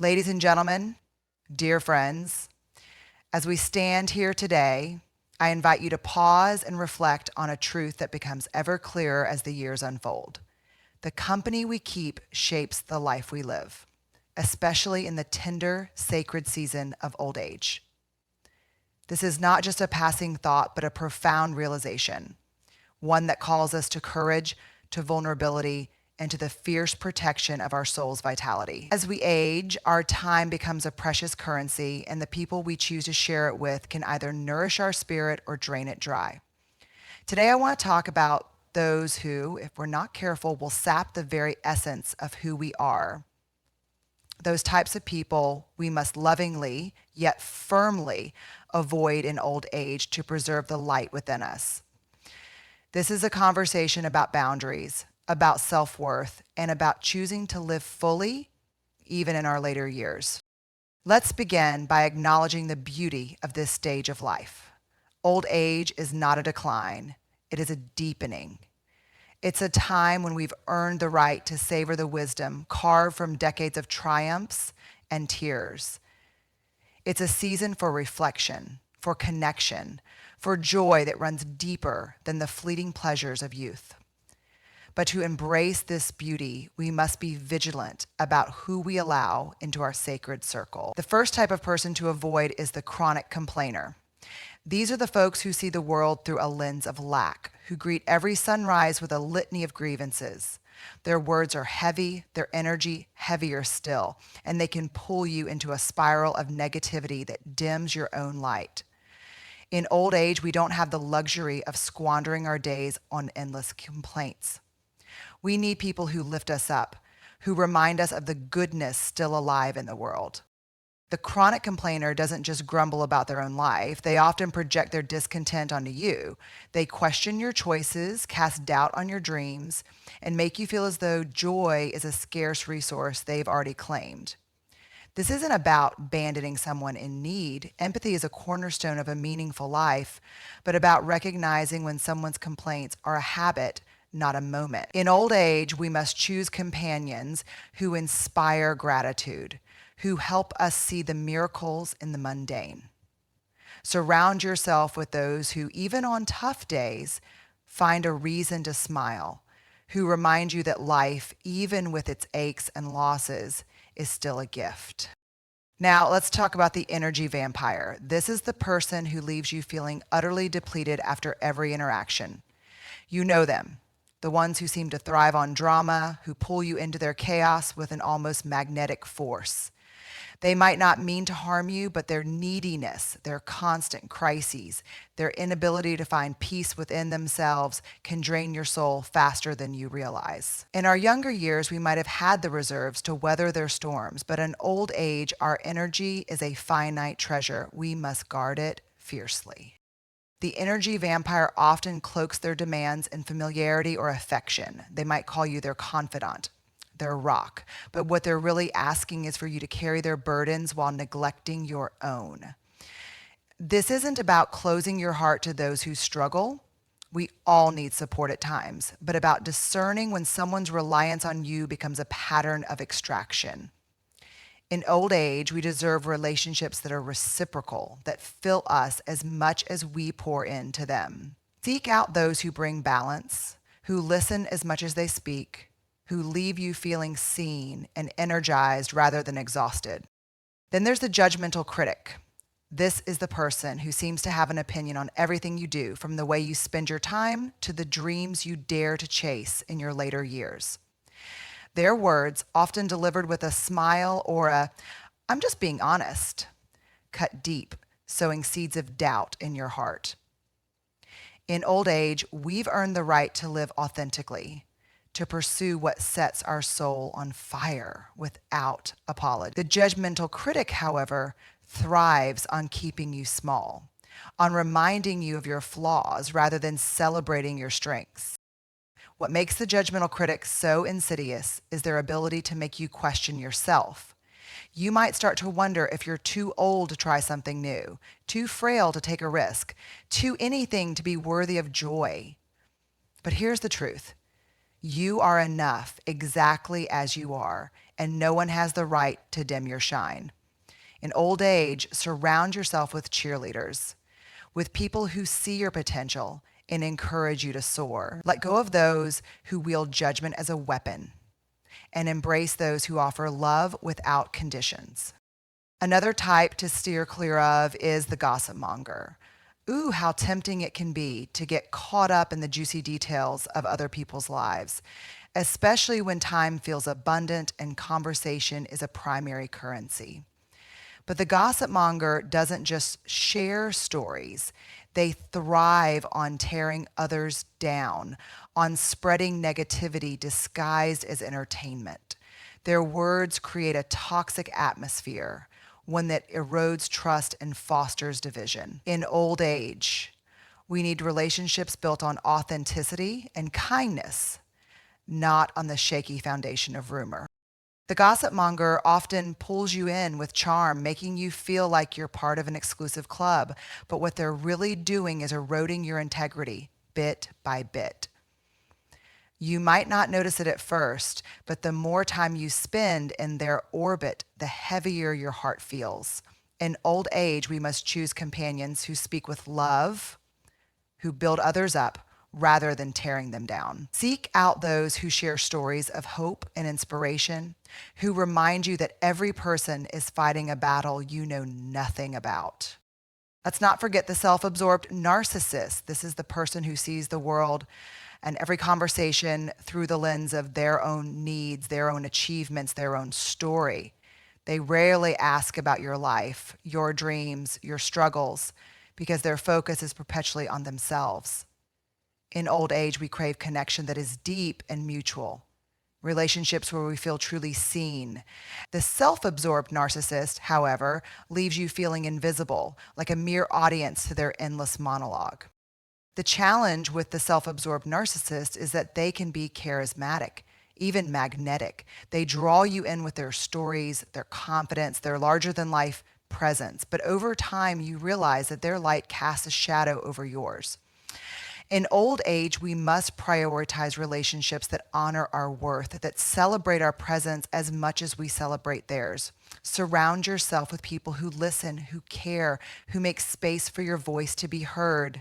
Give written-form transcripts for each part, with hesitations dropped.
Ladies and gentlemen, dear friends, as we stand here today, I invite you to pause and reflect on a truth that becomes ever clearer as the years unfold. The company we keep shapes the life we live, especially in the tender, sacred season of old age. This is not just a passing thought, but a profound realization, one that calls us to courage, to vulnerability, and to the fierce protection of our soul's vitality. As we age, our time becomes a precious currency, and the people we choose to share it with can either nourish our spirit or drain it dry. Today, I want to talk about those who, if we're not careful, will sap the very essence of who we are. Those types of people we must lovingly, yet firmly, avoid in old age to preserve the light within us. This is a conversation about boundaries, about self-worth, and about choosing to live fully, even in our later years. Let's begin by acknowledging the beauty of this stage of life. Old age is not a decline, it is a deepening. It's a time when we've earned the right to savor the wisdom carved from decades of triumphs and tears. It's a season for reflection, for connection, for joy that runs deeper than the fleeting pleasures of youth. But to embrace this beauty, we must be vigilant about who we allow into our sacred circle. The first type of person to avoid is the chronic complainer. These are the folks who see the world through a lens of lack, who greet every sunrise with a litany of grievances. Their words are heavy, their energy heavier still, and they can pull you into a spiral of negativity that dims your own light. In old age, we don't have the luxury of squandering our days on endless complaints. We need people who lift us up, who remind us of the goodness still alive in the world. The chronic complainer doesn't just grumble about their own life. They often project their discontent onto you. They question your choices, cast doubt on your dreams, and make you feel as though joy is a scarce resource they've already claimed. This isn't about abandoning someone in need. Empathy is a cornerstone of a meaningful life, but about recognizing when someone's complaints are a habit, not a moment. In old age, we must choose companions who inspire gratitude, who help us see the miracles in the mundane. Surround yourself with those who, even on tough days, find a reason to smile, who remind you that life, even with its aches and losses, is still a gift. Now, let's talk about the energy vampire. This is the person who leaves you feeling utterly depleted after every interaction. You know them. The ones who seem to thrive on drama, who pull you into their chaos with an almost magnetic force. They might not mean to harm you, but their neediness, their constant crises, their inability to find peace within themselves can drain your soul faster than you realize. In our younger years, we might have had the reserves to weather their storms, but in old age, our energy is a finite treasure. We must guard it fiercely. The energy vampire often cloaks their demands in familiarity or affection. They might call you their confidant, their rock, but what they're really asking is for you to carry their burdens while neglecting your own. This isn't about closing your heart to those who struggle. We all need support at times, but about discerning when someone's reliance on you becomes a pattern of extraction. In old age, we deserve relationships that are reciprocal, that fill us as much as we pour into them. Seek out those who bring balance, who listen as much as they speak, who leave you feeling seen and energized rather than exhausted. Then there's the judgmental critic. This is the person who seems to have an opinion on everything you do, from the way you spend your time to the dreams you dare to chase in your later years. Their words, often delivered with a smile or a, "I'm just being honest," cut deep, sowing seeds of doubt in your heart. In old age, we've earned the right to live authentically, to pursue what sets our soul on fire without apology. The judgmental critic, however, thrives on keeping you small, on reminding you of your flaws rather than celebrating your strengths. What makes the judgmental critic so insidious is their ability to make you question yourself. You might start to wonder if you're too old to try something new, too frail to take a risk, too anything to be worthy of joy. But here's the truth. You are enough exactly as you are, and no one has the right to dim your shine. In old age, surround yourself with cheerleaders, with people who see your potential and encourage you to soar. Let go of those who wield judgment as a weapon and embrace those who offer love without conditions. Another type to steer clear of is the Gossipmonger. Ooh, how tempting it can be to get caught up in the juicy details of other people's lives, especially when time feels abundant and conversation is a primary currency. But the Gossipmonger doesn't just share stories. They thrive on tearing others down, on spreading negativity disguised as entertainment. Their words create a toxic atmosphere, one that erodes trust and fosters division. In old age, we need relationships built on authenticity and kindness, not on the shaky foundation of rumor. The Gossipmonger often pulls you in with charm, making you feel like you're part of an exclusive club, but what they're really doing is eroding your integrity bit by bit. You might not notice it at first, but the more time you spend in their orbit, the heavier your heart feels. In old age, we must choose companions who speak with love, who build others up, rather than tearing them down. Seek out those who share stories of hope and inspiration, who remind you that every person is fighting a battle you know nothing about. Let's not forget the self-absorbed narcissist. This is the person who sees the world and every conversation through the lens of their own needs, their own achievements, their own story. They rarely ask about your life, your dreams, your struggles, because their focus is perpetually on themselves. In old age, we crave connection that is deep and mutual, relationships where we feel truly seen. The self-absorbed narcissist, however, leaves you feeling invisible, like a mere audience to their endless monologue. The challenge with the self-absorbed narcissist is that they can be charismatic, even magnetic. They draw you in with their stories, their confidence, their larger-than-life presence. But over time, you realize that their light casts a shadow over yours. In old age, we must prioritize relationships that honor our worth, that celebrate our presence as much as we celebrate theirs. Surround yourself with people who listen, who care, who make space for your voice to be heard.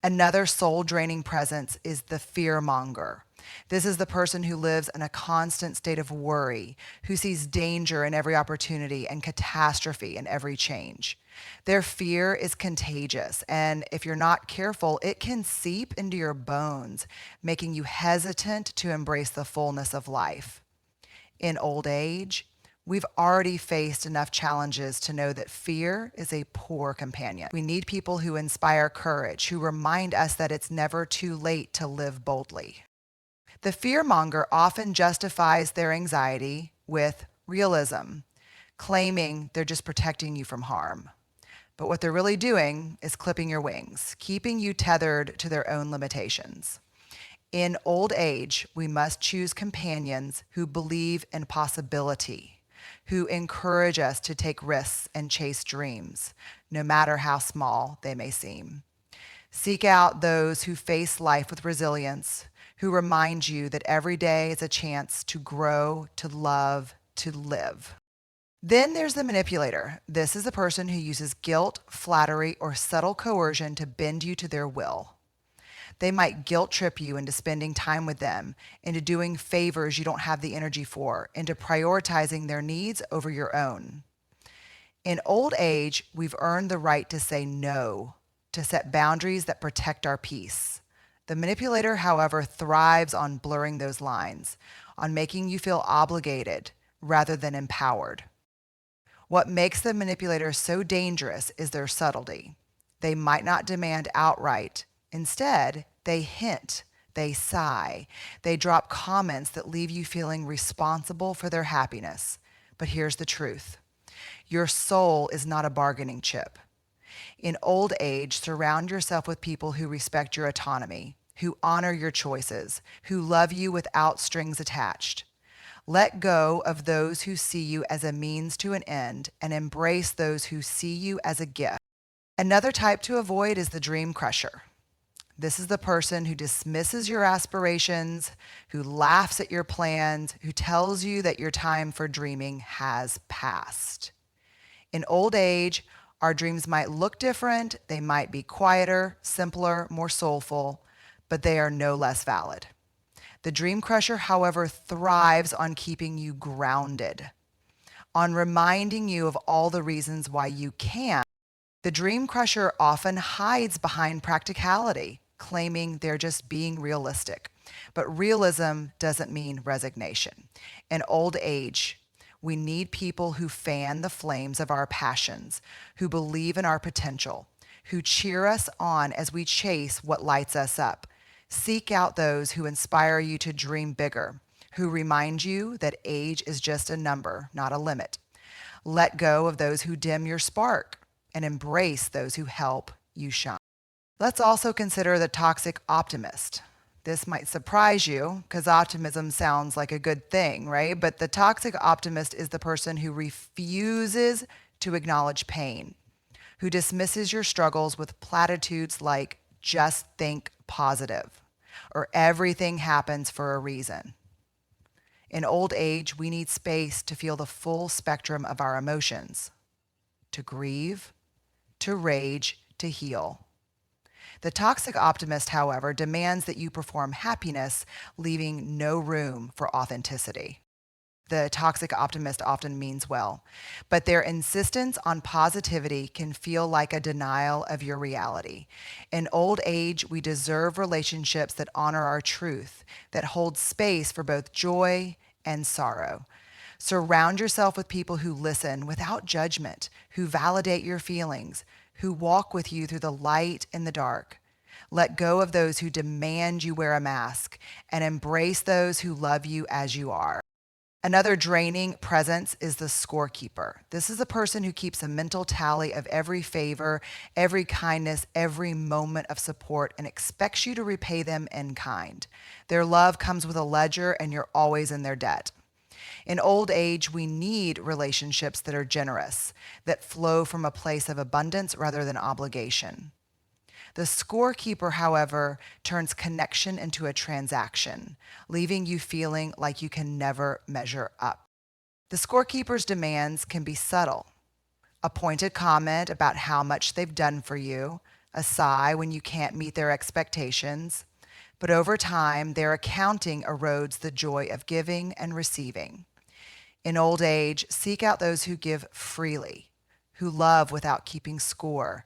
Another soul-draining presence is the fearmonger. This is the person who lives in a constant state of worry, who sees danger in every opportunity and catastrophe in every change. Their fear is contagious, and if you're not careful, it can seep into your bones, making you hesitant to embrace the fullness of life. In old age, we've already faced enough challenges to know that fear is a poor companion. We need people who inspire courage, who remind us that it's never too late to live boldly. The fearmonger often justifies their anxiety with realism, claiming they're just protecting you from harm. But what they're really doing is clipping your wings, keeping you tethered to their own limitations. In old age, we must choose companions who believe in possibility, who encourage us to take risks and chase dreams, no matter how small they may seem. Seek out those who face life with resilience, who remind you that every day is a chance to grow, to love, to live. Then there's the manipulator. This is the person who uses guilt, flattery, or subtle coercion to bend you to their will. They might guilt trip you into spending time with them, into doing favors you don't have the energy for, into prioritizing their needs over your own. In old age, we've earned the right to say no, to set boundaries that protect our peace. The manipulator, however, thrives on blurring those lines, on making you feel obligated rather than empowered. What makes the manipulator so dangerous is their subtlety. They might not demand outright. Instead, they hint, they sigh, they drop comments that leave you feeling responsible for their happiness. But here's the truth. Your soul is not a bargaining chip. In old age, surround yourself with people who respect your autonomy, who honor your choices, who love you without strings attached. Let go of those who see you as a means to an end and embrace those who see you as a gift. Another type to avoid is the dream crusher. This is the person who dismisses your aspirations, who laughs at your plans, who tells you that your time for dreaming has passed. In old age, our dreams might look different, they might be quieter, simpler, more soulful, but they are no less valid. The dream crusher, however, thrives on keeping you grounded, on reminding you of all the reasons why you can't. The dream crusher often hides behind practicality, claiming they're just being realistic. But realism doesn't mean resignation. In old age, we need people who fan the flames of our passions, who believe in our potential, who cheer us on as we chase what lights us up. Seek out those who inspire you to dream bigger, who remind you that age is just a number, not a limit. Let go of those who dim your spark and embrace those who help you shine. Let's also consider the toxic optimist. This might surprise you because optimism sounds like a good thing, right? But the toxic optimist is the person who refuses to acknowledge pain, who dismisses your struggles with platitudes like just think positive or everything happens for a reason. In old age, we need space to feel the full spectrum of our emotions, to grieve, to rage, to heal. The toxic optimist, however, demands that you perform happiness, leaving no room for authenticity. The toxic optimist often means well, but their insistence on positivity can feel like a denial of your reality. In old age, we deserve relationships that honor our truth, that hold space for both joy and sorrow. Surround yourself with people who listen without judgment, who validate your feelings, who walk with you through the light and the dark. Let go of those who demand you wear a mask and embrace those who love you as you are. Another draining presence is the scorekeeper. This is a person who keeps a mental tally of every favor, every kindness, every moment of support, and expects you to repay them in kind. Their love comes with a ledger, and you're always in their debt. In old age, we need relationships that are generous, that flow from a place of abundance rather than obligation. The scorekeeper, however, turns connection into a transaction, leaving you feeling like you can never measure up. The scorekeeper's demands can be subtle. A pointed comment about how much they've done for you, a sigh when you can't meet their expectations, but over time, their accounting erodes the joy of giving and receiving. In old age, seek out those who give freely, who love without keeping score,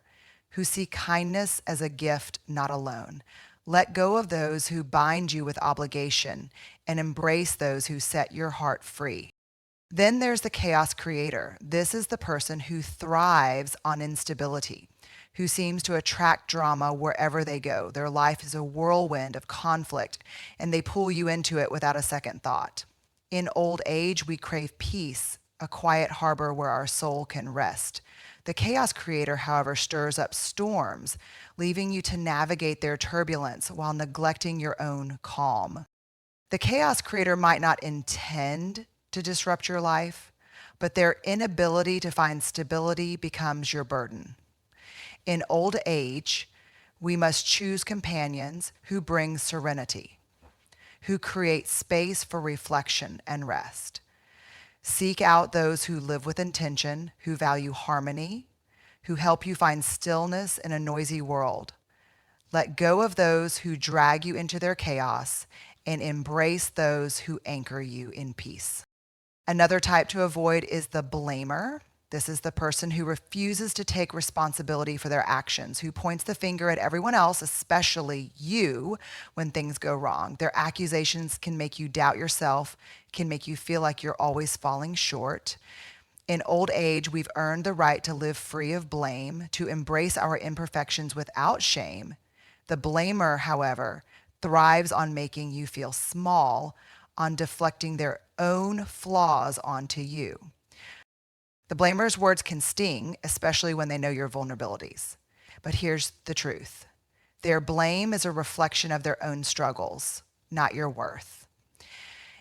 who see kindness as a gift, not a loan. Let go of those who bind you with obligation and embrace those who set your heart free. Then there's the chaos creator. This is the person who thrives on instability, who seems to attract drama wherever they go. Their life is a whirlwind of conflict, and they pull you into it without a second thought. In old age, we crave peace, a quiet harbor where our soul can rest. The chaos creator, however, stirs up storms, leaving you to navigate their turbulence while neglecting your own calm. The chaos creator might not intend to disrupt your life, but their inability to find stability becomes your burden. In old age, we must choose companions who bring serenity, who create space for reflection and rest. Seek out those who live with intention, who value harmony, who help you find stillness in a noisy world. Let go of those who drag you into their chaos and embrace those who anchor you in peace. Another type to avoid is the blamer. This is the person who refuses to take responsibility for their actions, who points the finger at everyone else, especially you, when things go wrong. Their accusations can make you doubt yourself, can make you feel like you're always falling short. In old age, we've earned the right to live free of blame, to embrace our imperfections without shame. The blamer, however, thrives on making you feel small, on deflecting their own flaws onto you. The blamer's words can sting, especially when they know your vulnerabilities. But here's the truth. Their blame is a reflection of their own struggles, not your worth.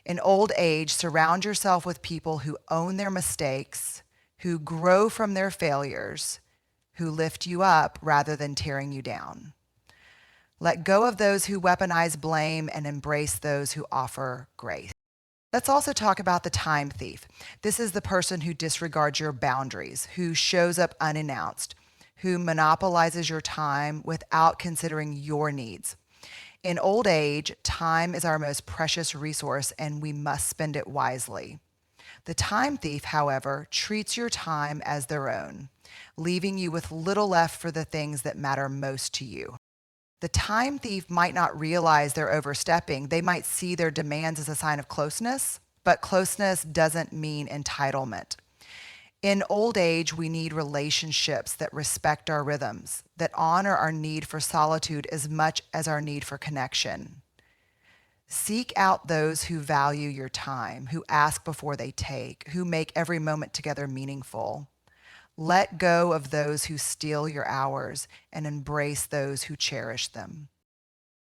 In old age, surround yourself with people who own their mistakes, who grow from their failures, who lift you up rather than tearing you down. Let go of those who weaponize blame and embrace those who offer grace. Let's also talk about the time thief. This is the person who disregards your boundaries, who shows up unannounced, who monopolizes your time without considering your needs. In old age, time is our most precious resource and we must spend it wisely. The time thief, however, treats your time as their own, leaving you with little left for the things that matter most to you. The time thief might not realize they're overstepping. They might see their demands as a sign of closeness, but closeness doesn't mean entitlement. In old age, we need relationships that respect our rhythms, that honor our need for solitude as much as our need for connection. Seek out those who value your time, who ask before they take, who make every moment together meaningful. Let go of those who steal your hours and embrace those who cherish them.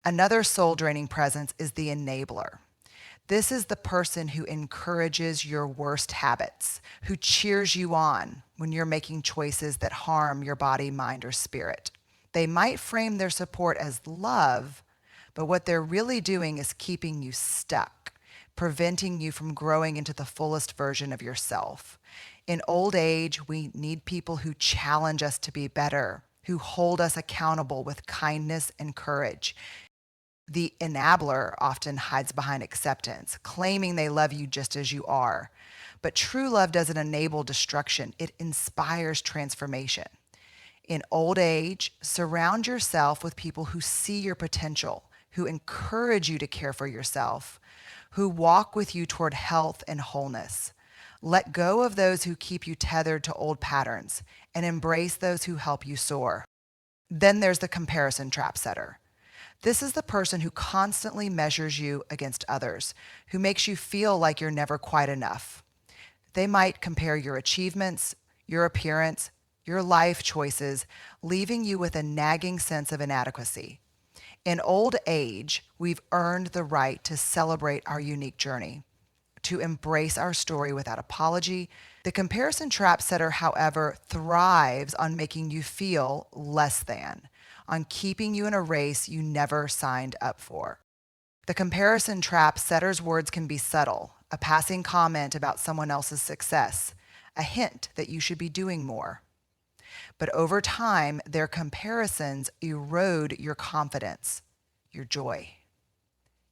Another soul-draining presence is the enabler. This is the person who encourages your worst habits, who cheers you on when you're making choices that harm your body, mind, or spirit. They might frame their support as love, but what they're really doing is keeping you stuck, preventing you from growing into the fullest version of yourself. In old age, we need people who challenge us to be better, who hold us accountable with kindness and courage. The enabler often hides behind acceptance, claiming they love you just as you are. But true love doesn't enable destruction, it inspires transformation. In old age, surround yourself with people who see your potential, who encourage you to care for yourself, who walk with you toward health and wholeness. Let go of those who keep you tethered to old patterns and embrace those who help you soar. Then there's the comparison trap setter. This is the person who constantly measures you against others, who makes you feel like you're never quite enough. They might compare your achievements, your appearance, your life choices, leaving you with a nagging sense of inadequacy. In old age, we've earned the right to celebrate our unique journey, to embrace our story without apology. The comparison trap setter, however, thrives on making you feel less than, on keeping you in a race you never signed up for. The comparison trap setter's words can be subtle, a passing comment about someone else's success, a hint that you should be doing more. But over time, their comparisons erode your confidence, your joy.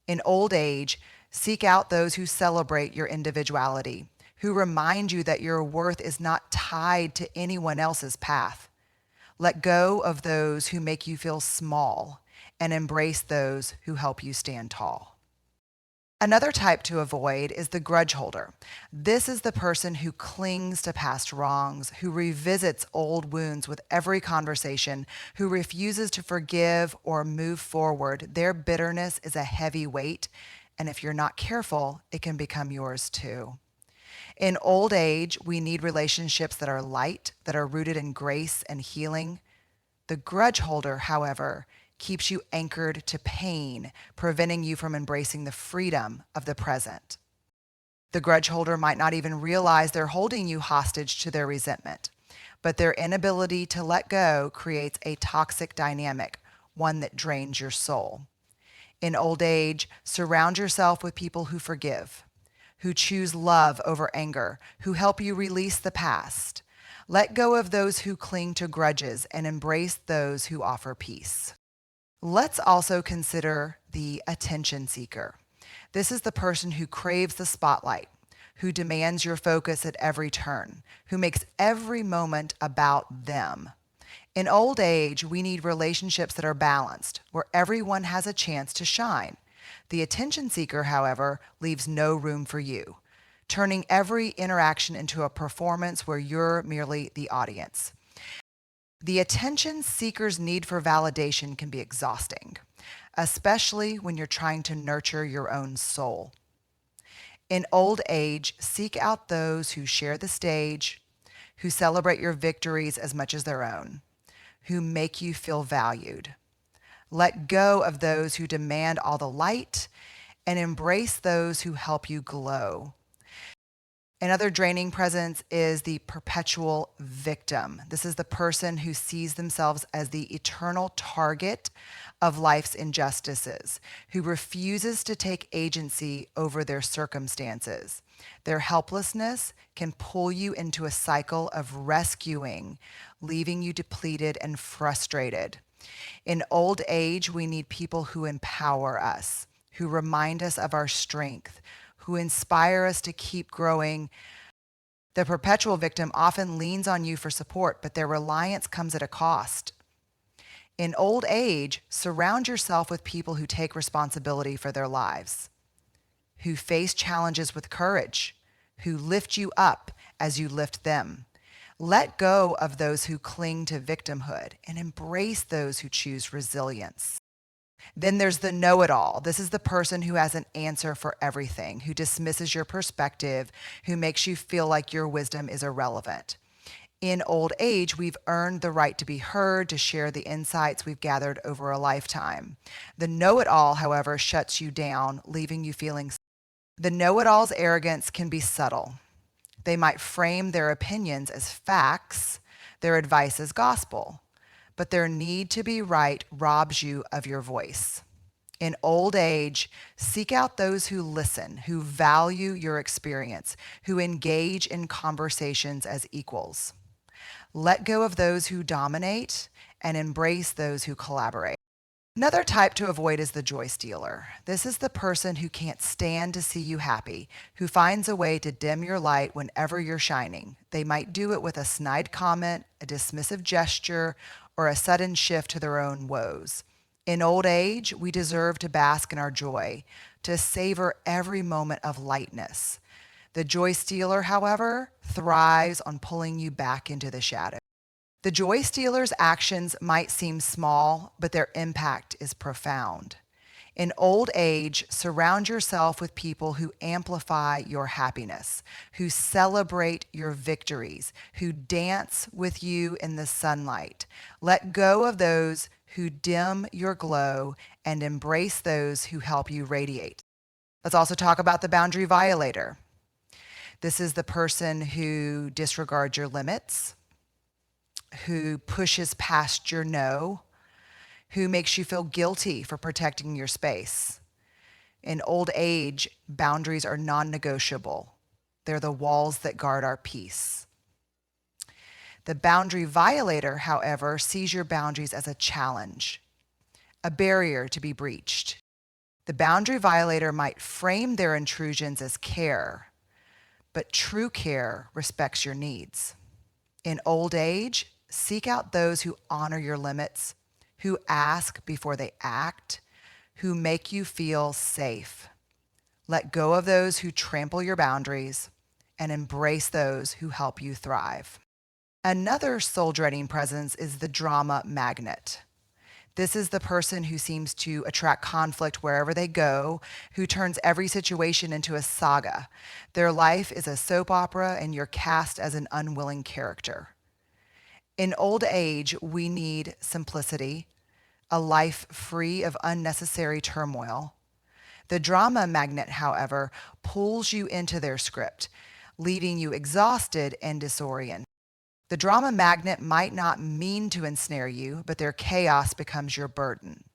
In old age, seek out those who celebrate your individuality, who remind you that your worth is not tied to anyone else's path. Let go of those who make you feel small and embrace those who help you stand tall. Another type to avoid is the grudge holder. This is the person who clings to past wrongs, who revisits old wounds with every conversation, who refuses to forgive or move forward. Their bitterness is a heavy weight, and if you're not careful, it can become yours too. In old age, we need relationships that are light, that are rooted in grace and healing. The grudge holder, however, keeps you anchored to pain, preventing you from embracing the freedom of the present. The grudge holder might not even realize they're holding you hostage to their resentment, but their inability to let go creates a toxic dynamic, one that drains your soul. In old age, surround yourself with people who forgive, who choose love over anger, who help you release the past. Let go of those who cling to grudges and embrace those who offer peace. Let's also consider the attention seeker. This is the person who craves the spotlight, who demands your focus at every turn, who makes every moment about them. In old age, we need relationships that are balanced, where everyone has a chance to shine. The attention seeker, however, leaves no room for you, turning every interaction into a performance where you're merely the audience. The attention seeker's need for validation can be exhausting, especially when you're trying to nurture your own soul. In old age, seek out those who share the stage, who celebrate your victories as much as their own, who make you feel valued. Let go of those who demand all the light and embrace those who help you glow. Another draining presence is the perpetual victim. This is the person who sees themselves as the eternal target of life's injustices, who refuses to take agency over their circumstances. Their helplessness can pull you into a cycle of rescuing, leaving you depleted and frustrated. In old age, we need people who empower us, who remind us of our strength, who inspire us to keep growing. The perpetual victim often leans on you for support, but their reliance comes at a cost. In old age, surround yourself with people who take responsibility for their lives, who face challenges with courage, who lift you up as you lift them. Let go of those who cling to victimhood and embrace those who choose resilience. Then there's the know-it-all. This is the person who has an answer for everything, who dismisses your perspective, who makes you feel like your wisdom is irrelevant. In old age, we've earned the right to be heard, to share the insights we've gathered over a lifetime. The know-it-all, however, shuts you down, leaving you feeling. The know-it-all's arrogance can be subtle. They might frame their opinions as facts, their advice as gospel, but their need to be right robs you of your voice. In old age, seek out those who listen, who value your experience, who engage in conversations as equals. Let go of those who dominate and embrace those who collaborate. Another type to avoid is the joy stealer. This is the person who can't stand to see you happy, who finds a way to dim your light whenever you're shining. They might do it with a snide comment, a dismissive gesture, or a sudden shift to their own woes. In old age, we deserve to bask in our joy, to savor every moment of lightness. The joy stealer, however, thrives on pulling you back into the shadow. The joy stealer's actions might seem small, but their impact is profound. In old age, surround yourself with people who amplify your happiness, who celebrate your victories, who dance with you in the sunlight. Let go of those who dim your glow and embrace those who help you radiate. Let's also talk about the boundary violator. This is the person who disregards your limits, who pushes past your no, who makes you feel guilty for protecting your space. In old age, boundaries are non-negotiable. They're the walls that guard our peace. The boundary violator, however, sees your boundaries as a challenge, a barrier to be breached. The boundary violator might frame their intrusions as care, but true care respects your needs. In old age, seek out those who honor your limits, who ask before they act, who make you feel safe. Let go of those who trample your boundaries and embrace those who help you thrive. Another soul-draining presence is the drama magnet. This is the person who seems to attract conflict wherever they go, who turns every situation into a saga. Their life is a soap opera, and you're cast as an unwilling character. In old age, we need simplicity, a life free of unnecessary turmoil. The drama magnet, however, pulls you into their script, leaving you exhausted and disoriented. The drama magnet might not mean to ensnare you, but their chaos becomes your burden.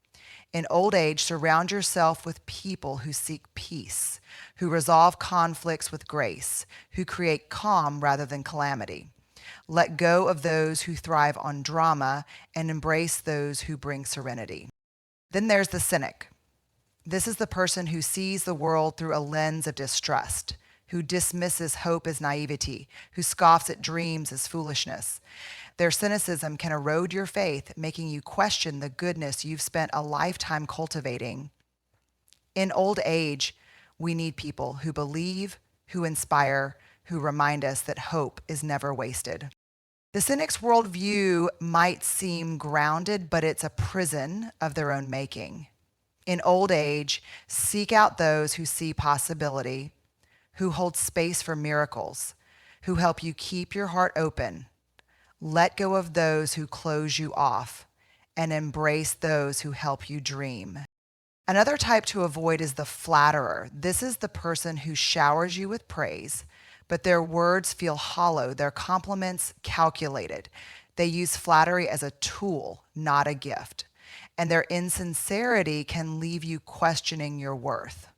In old age, surround yourself with people who seek peace, who resolve conflicts with grace, who create calm rather than calamity. Let go of those who thrive on drama and embrace those who bring serenity. Then there's the cynic. This is the person who sees the world through a lens of distrust, who dismisses hope as naivety, who scoffs at dreams as foolishness. Their cynicism can erode your faith, making you question the goodness you've spent a lifetime cultivating. In old age, we need people who believe, who inspire, who remind us that hope is never wasted. The cynic's worldview might seem grounded, but it's a prison of their own making. In old age, seek out those who see possibility, who hold space for miracles, who help you keep your heart open. Let go of those who close you off and embrace those who help you dream. Another type to avoid is the flatterer. This is the person who showers you with praise, but their words feel hollow, their compliments calculated. They use flattery as a tool, not a gift. And their insincerity can leave you questioning your worth.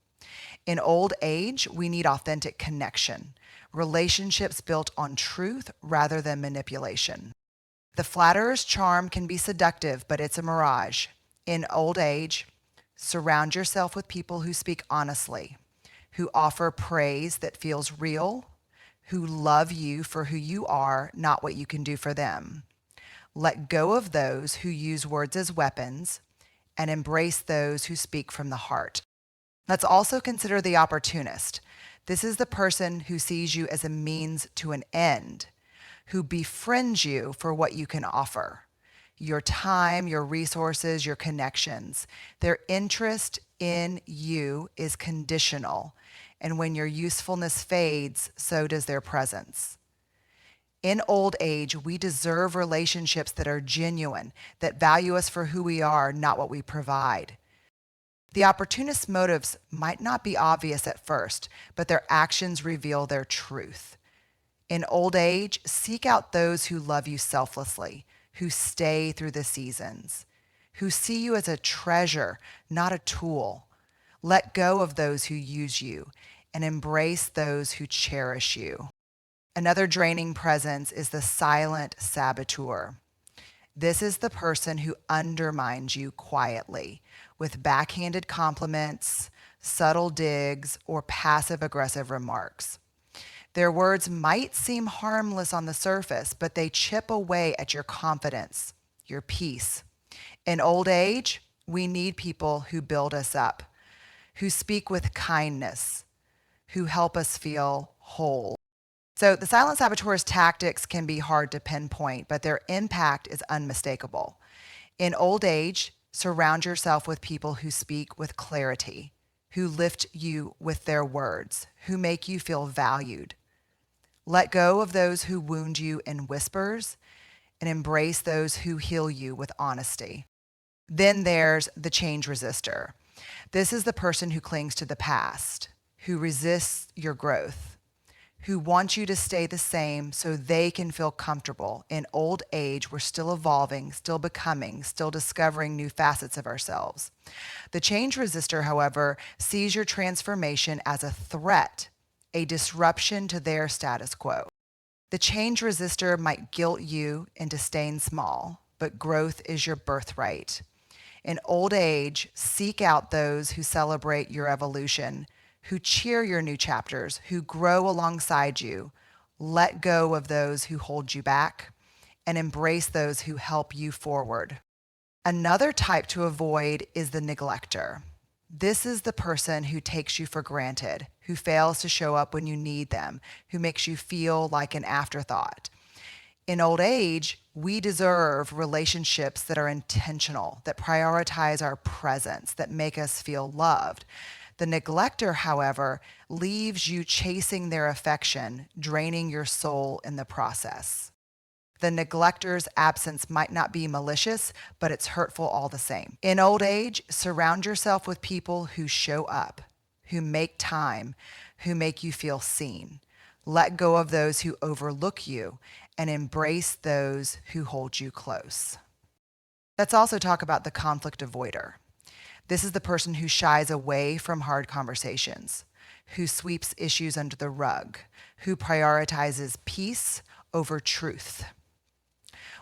In old age, we need authentic connection, relationships built on truth rather than manipulation. The flatterer's charm can be seductive, but it's a mirage. In old age, surround yourself with people who speak honestly, who offer praise that feels real, who love you for who you are, not what you can do for them. Let go of those who use words as weapons and embrace those who speak from the heart. Let's also consider the opportunist. This is the person who sees you as a means to an end, who befriends you for what you can offer. Your time, your resources, your connections. Their interest in you is conditional, and when your usefulness fades, so does their presence. In old age, we deserve relationships that are genuine, that value us for who we are, not what we provide. The opportunist's motives might not be obvious at first, but their actions reveal their truth. In old age, seek out those who love you selflessly, who stay through the seasons, who see you as a treasure, not a tool. Let go of those who use you and embrace those who cherish you. Another draining presence is the silent saboteur. This is the person who undermines you quietly with backhanded compliments, subtle digs, or passive-aggressive remarks. Their words might seem harmless on the surface, but they chip away at your confidence, your peace. In old age, we need people who build us up, who speak with kindness, who help us feel whole. So the silent saboteur's tactics can be hard to pinpoint, but their impact is unmistakable. In old age, surround yourself with people who speak with clarity, who lift you with their words, who make you feel valued. Let go of those who wound you in whispers and embrace those who heal you with honesty. Then there's the change resistor. This is the person who clings to the past, who resists your growth, who wants you to stay the same so they can feel comfortable. In old age, we're still evolving, still becoming, still discovering new facets of ourselves. The change resistor, however, sees your transformation as a threat, a disruption to their status quo. The change resistor might guilt you into staying small, but growth is your birthright. In old age, seek out those who celebrate your evolution, who cheer your new chapters, who grow alongside you. Let go of those who hold you back and embrace those who help you forward. Another type to avoid is the neglector. This is the person who takes you for granted, who fails to show up when you need them, who makes you feel like an afterthought. In old age, we deserve relationships that are intentional, that prioritize our presence, that make us feel loved. The neglector, however, leaves you chasing their affection, draining your soul in the process. The neglector's absence might not be malicious, but it's hurtful all the same. In old age, surround yourself with people who show up, who make time, who make you feel seen. Let go of those who overlook you and embrace those who hold you close. Let's also talk about the conflict avoider. This is the person who shies away from hard conversations, who sweeps issues under the rug, who prioritizes peace over truth.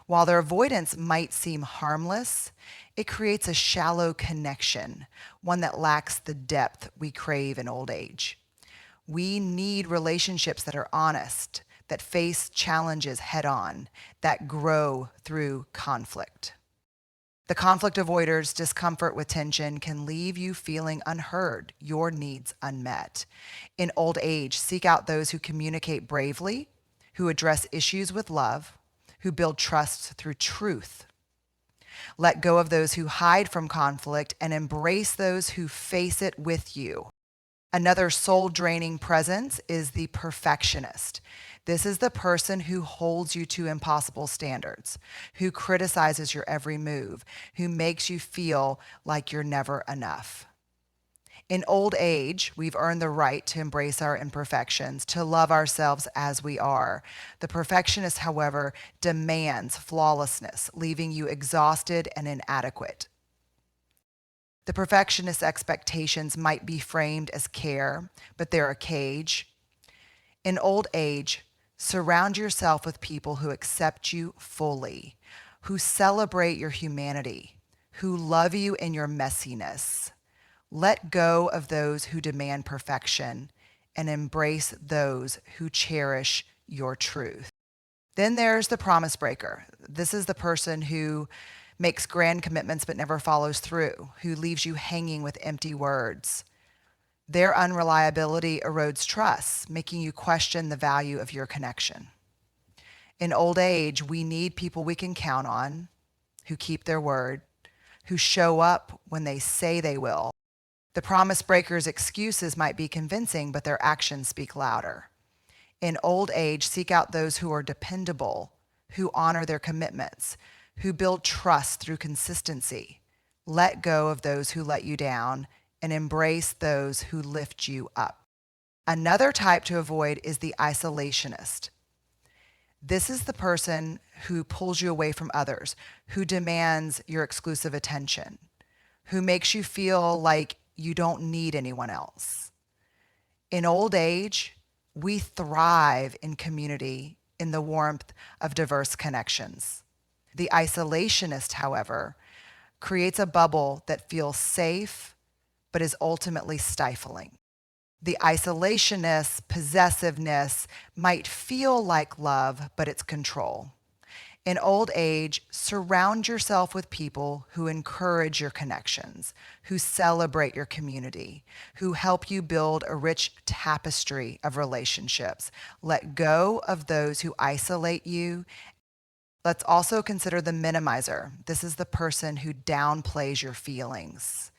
While their avoidance might seem harmless, it creates a shallow connection, one that lacks the depth we crave in old age. We need relationships that are honest, that face challenges head on, that grow through conflict. The conflict avoider's discomfort with tension can leave you feeling unheard, your needs unmet. In old age, seek out those who communicate bravely, who address issues with love, who build trust through truth. Let go of those who hide from conflict and embrace those who face it with you. Another soul-draining presence is the perfectionist. This is the person who holds you to impossible standards, who criticizes your every move, who makes you feel like you're never enough. In old age, we've earned the right to embrace our imperfections, to love ourselves as we are. The perfectionist, however, demands flawlessness, leaving you exhausted and inadequate. The perfectionist's expectations might be framed as care, but they're a cage. In old age, surround yourself with people who accept you fully, who celebrate your humanity, who love you in your messiness. Let go of those who demand perfection and embrace those who cherish your truth. Then there's the promise breaker. This is the person who makes grand commitments but never follows through, who leaves you hanging with empty words. Their unreliability erodes trust, making you question the value of your connection. In old age, we need people we can count on, who keep their word, who show up when they say they will. The promise breaker's excuses might be convincing, but their actions speak louder. In old age, seek out those who are dependable, who honor their commitments, who build trust through consistency. Let go of those who let you down and embrace those who lift you up. Another type to avoid is the isolationist. This is the person who pulls you away from others, who demands your exclusive attention, who makes you feel like you don't need anyone else. In old age, we thrive in community, in the warmth of diverse connections. The isolationist, however, creates a bubble that feels safe, but is ultimately stifling. The isolationist's possessiveness might feel like love, but it's control. In old age, surround yourself with people who encourage your connections, who celebrate your community, who help you build a rich tapestry of relationships. Let go of those who isolate you. Let's also consider the minimizer. This is the person who downplays your feelings,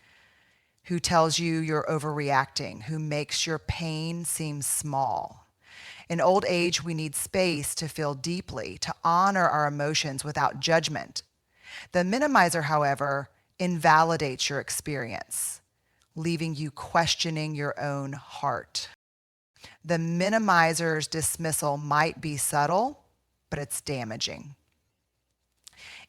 who tells you you're overreacting, who makes your pain seem small. In old age, we need space to feel deeply, to honor our emotions without judgment. The minimizer, however, invalidates your experience, leaving you questioning your own heart. The minimizer's dismissal might be subtle, but it's damaging.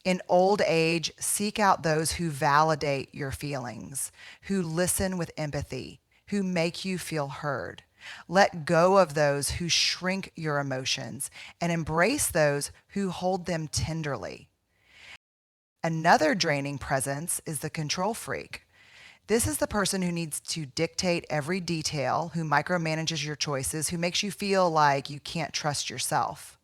In old age, seek out those who validate your feelings, who listen with empathy, who make you feel heard. Let go of those who shrink your emotions and embrace those who hold them tenderly. Another draining presence is the control freak. This is the person who needs to dictate every detail, who micromanages your choices, who makes you feel like you can't trust yourself.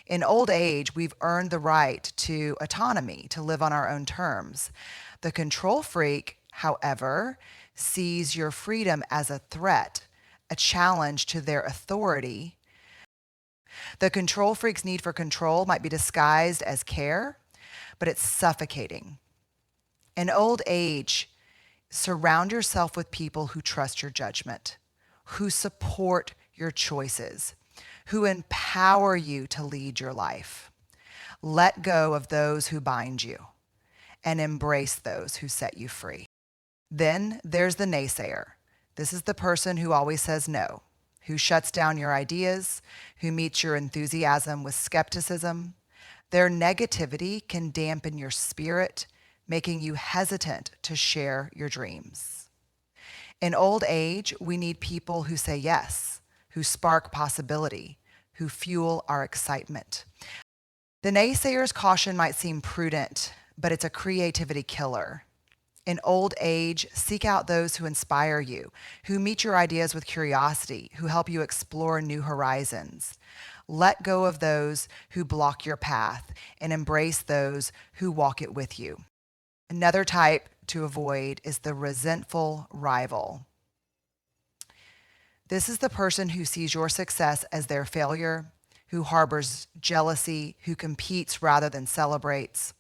In old age, we've earned the right to autonomy, to live on our own terms. The control freak, however, sees your freedom as a threat, a challenge to their authority. The control freak's need for control might be disguised as care, but it's suffocating. In old age, surround yourself with people who trust your judgment, who support your choices, who empower you to lead your life. Let go of those who bind you and embrace those who set you free. Then there's the naysayer. This is the person who always says no, who shuts down your ideas, who meets your enthusiasm with skepticism. Their negativity can dampen your spirit, making you hesitant to share your dreams. In old age, we need people who say yes, who spark possibility, who fuel our excitement. The naysayer's caution might seem prudent, but it's a creativity killer. In old age, seek out those who inspire you, who meet your ideas with curiosity, who help you explore new horizons. Let go of those who block your path and embrace those who walk it with you. Another type to avoid is the resentful rival. This is the person who sees your success as their failure, who harbors jealousy, who competes rather than celebrates.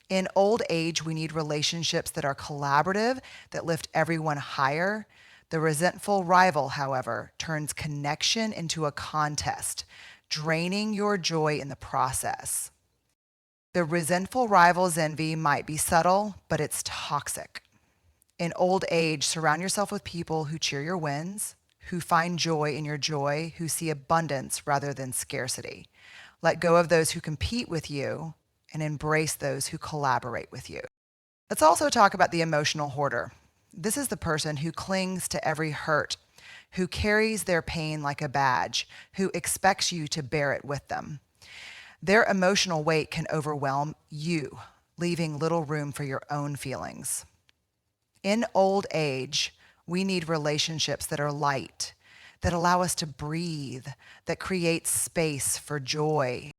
In old age, we need relationships that are collaborative, that lift everyone higher. The resentful rival, however, turns connection into a contest, draining your joy in the process. The resentful rival's envy might be subtle, but it's toxic. In old age, surround yourself with people who cheer your wins, who find joy in your joy, who see abundance rather than scarcity. Let go of those who compete with you and embrace those who collaborate with you. Let's also talk about the emotional hoarder. This is the person who clings to every hurt, who carries their pain like a badge, who expects you to bear it with them. Their emotional weight can overwhelm you, leaving little room for your own feelings. In old age, we need relationships that are light, that allow us to breathe, that create space for joy.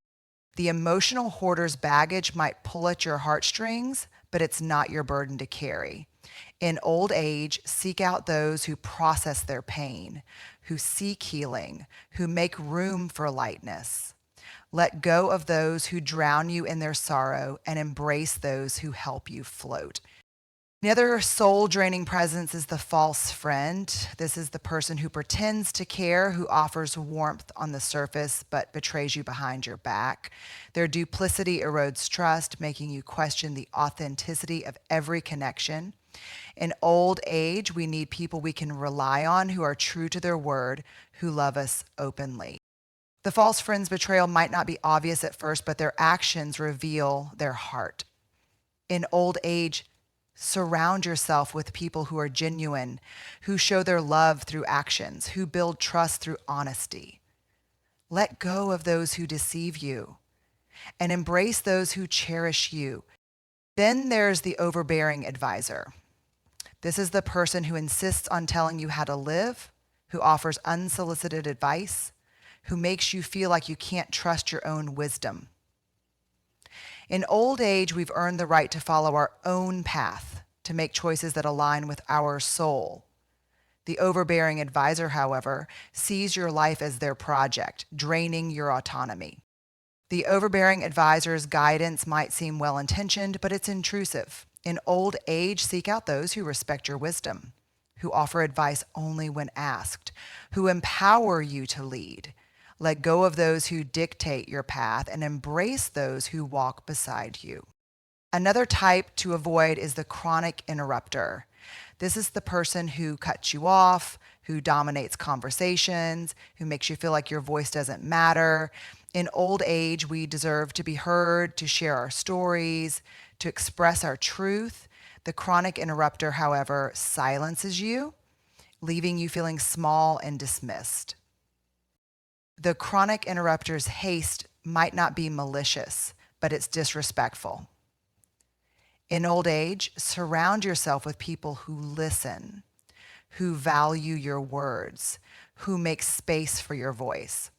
The emotional hoarder's baggage might pull at your heartstrings, but it's not your burden to carry. In old age, seek out those who process their pain, who seek healing, who make room for lightness. Let go of those who drown you in their sorrow and embrace those who help you float. The other soul-draining presence is the false friend. This is the person who pretends to care, who offers warmth on the surface, but betrays you behind your back. Their duplicity erodes trust, making you question the authenticity of every connection. In old age, we need people we can rely on, who are true to their word, who love us openly. The false friend's betrayal might not be obvious at first, but their actions reveal their heart. In old age, surround yourself with people who are genuine, who show their love through actions, who build trust through honesty. Let go of those who deceive you and embrace those who cherish you. Then there's the overbearing advisor. This is the person who insists on telling you how to live, who offers unsolicited advice, who makes you feel like you can't trust your own wisdom. In old age, we've earned the right to follow our own path, to make choices that align with our soul. The overbearing advisor, however, sees your life as their project, draining your autonomy. The overbearing advisor's guidance might seem well-intentioned, but it's intrusive. In old age, seek out those who respect your wisdom, who offer advice only when asked, who empower you to lead. Let go of those who dictate your path and embrace those who walk beside you. Another type to avoid is the chronic interrupter. This is the person who cuts you off, who dominates conversations, who makes you feel like your voice doesn't matter. In old age, we deserve to be heard, to share our stories, to express our truth. The chronic interrupter, however, silences you, leaving you feeling small and dismissed. The chronic interrupter's haste might not be malicious, but it's disrespectful. In old age, surround yourself with people who listen, who value your words, who make space for your voice.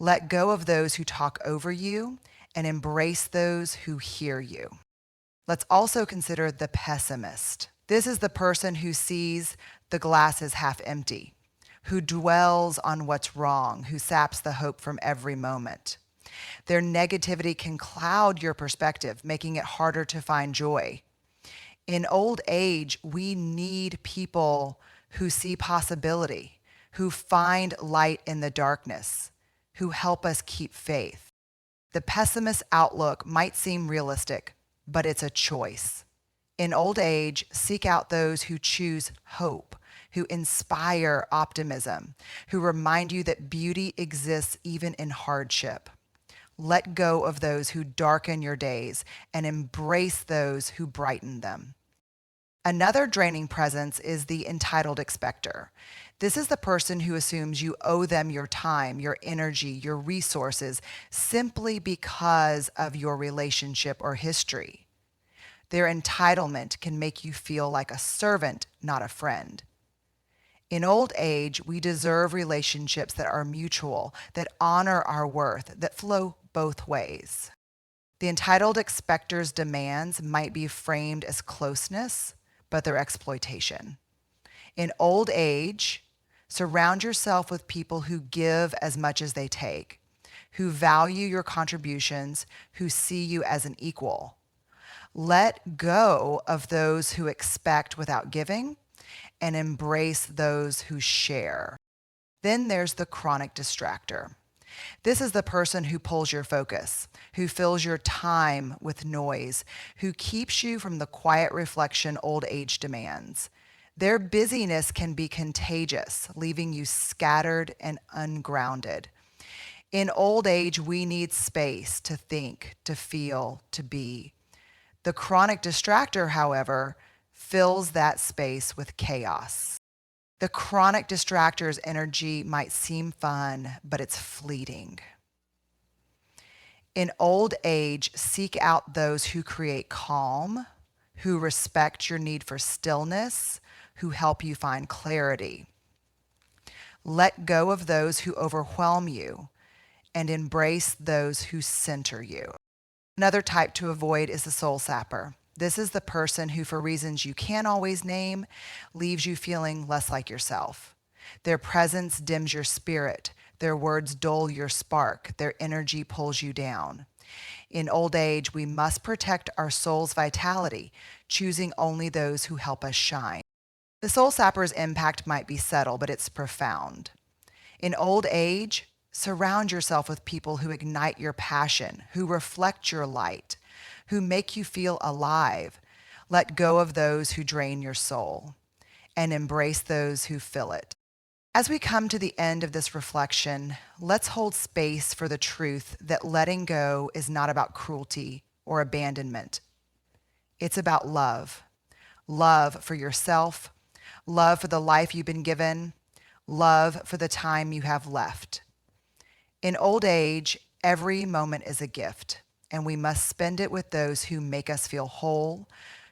Let go of those who talk over you and embrace those who hear you. Let's also consider the pessimist. This is the person who sees the glass as half empty, who dwells on what's wrong, who saps the hope from every moment. Their negativity can cloud your perspective, making it harder to find joy. In old age, we need people who see possibility, who find light in the darkness, who help us keep faith. The pessimist outlook might seem realistic, but it's a choice. In old age, seek out those who choose hope, who inspire optimism, who remind you that beauty exists even in hardship. Let go of those who darken your days and embrace those who brighten them. Another draining presence is the entitled expector. This is the person who assumes you owe them your time, your energy, your resources, simply because of your relationship or history. Their entitlement can make you feel like a servant, not a friend. In old age, we deserve relationships that are mutual, that honor our worth, that flow both ways. The entitled expector's demands might be framed as closeness, but they're exploitation. In old age, surround yourself with people who give as much as they take, who value your contributions, who see you as an equal. Let go of those who expect without giving, and embrace those who share. Then there's the chronic distractor. This is the person who pulls your focus, who fills your time with noise, who keeps you from the quiet reflection old age demands, Their busyness can be contagious, leaving you scattered and ungrounded. In old age, we need space to think, to feel, to be. The chronic distractor, however, fills that space with chaos. The chronic distractor's energy might seem fun, but it's fleeting. In old age, seek out those who create calm, who respect your need for stillness, who help you find clarity. Let go of those who overwhelm you and embrace those who center you. Another type to avoid is the soul sapper. This is the person who, for reasons you can't always name, leaves you feeling less like yourself. Their presence dims your spirit. Their words dull your spark. Their energy pulls you down. In old age, we must protect our soul's vitality, choosing only those who help us shine. The soul sapper's impact might be subtle, but it's profound. In old age, surround yourself with people who ignite your passion, who reflect your light, who make you feel alive. Let go of those who drain your soul and embrace those who fill it. As we come to the end of this reflection, let's hold space for the truth that letting go is not about cruelty or abandonment. It's about love. Love for yourself, love for the life you've been given, love for the time you have left. In old age, every moment is a gift, and we must spend it with those who make us feel whole,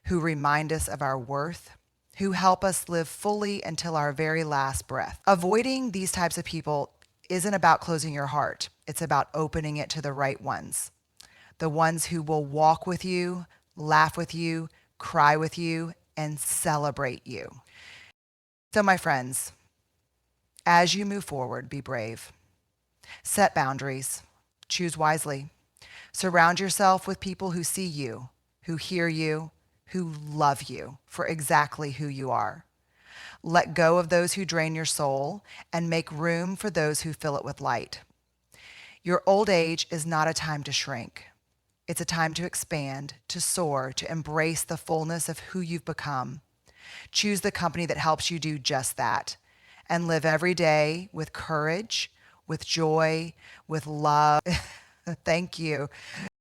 who remind us of our worth, who help us live fully until our very last breath. Avoiding these types of people isn't about closing your heart. It's about opening it to the right ones. The ones who will walk with you, laugh with you, cry with you, and celebrate you. So my friends, as you move forward, be brave. Set boundaries. Choose wisely. Surround yourself with people who see you, who hear you, who love you for exactly who you are. Let go of those who drain your soul and make room for those who fill it with light. Your old age is not a time to shrink. It's a time to expand, to soar, to embrace the fullness of who you've become. Choose the company that helps you do just that, and live every day with courage, with joy, with love. Thank you.